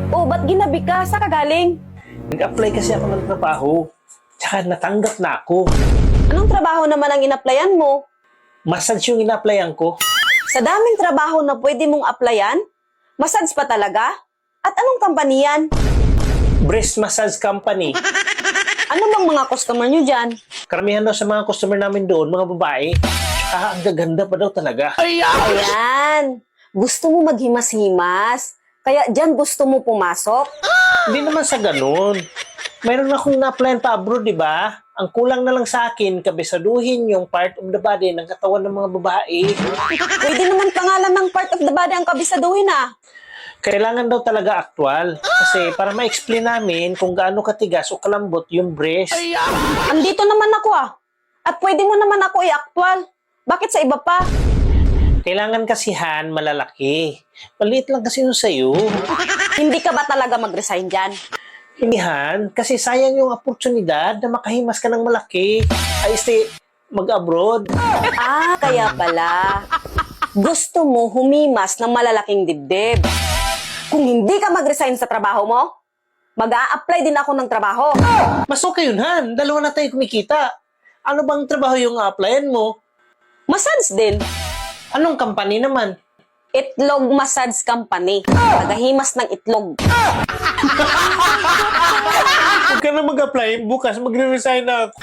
O, ba't ginabi ka? Saan ka galing? Nag-apply kasi ako ng trabaho. Tsaka natanggap na ako. Anong trabaho naman ang in-applyan mo? Massage yung ina-applyan ko. Sa daming trabaho na pwede mong applyan? Massage pa talaga? At anong company yan? Breast Massage Company. Ano bang mga customer nyo dyan? Karamihan daw sa mga customer namin doon, mga babae. Tsaka ang gaganda pa daw talaga. Ayan! Gusto mo maghimas-himas? Kaya dyan gusto mo pumasok? Hindi naman sa ganun. Mayroon akong na-applyan pa abroad, di ba? Ang kulang na lang sa akin, kabisaduhin yung part of the body ng katawan ng mga babae. Pwede naman pangalan ng part of the body ang kabisaduhin ah. Kailangan daw talaga aktual. Kasi para ma-explain namin kung gaano katigas o kalambot yung breast. Andito naman ako ah. At pwede mo naman ako i-actual. Bakit sa iba pa? Kailangan kasihan malalaki. Maliit lang kasi yung sa'yo. Hindi ka ba talaga mag-resign dyan? Hindihan, kasi sayang yung oportunidad na makahimas ka ng malaki. Ay, mag-abroad. Ah, kaya pala. Gusto mo humimas ng malalaking dibdib. Kung hindi ka mag-resign sa trabaho mo, mag-a-apply din ako ng trabaho. Mas okay yun, Han. Dalawa na tayo kumikita. Ano bang trabaho yung applyan mo? Massage din. Anong company naman? Itlog Massage Company. Tagahimas ng itlog. Huwag ka na mag-apply. Bukas magre-resign na ako.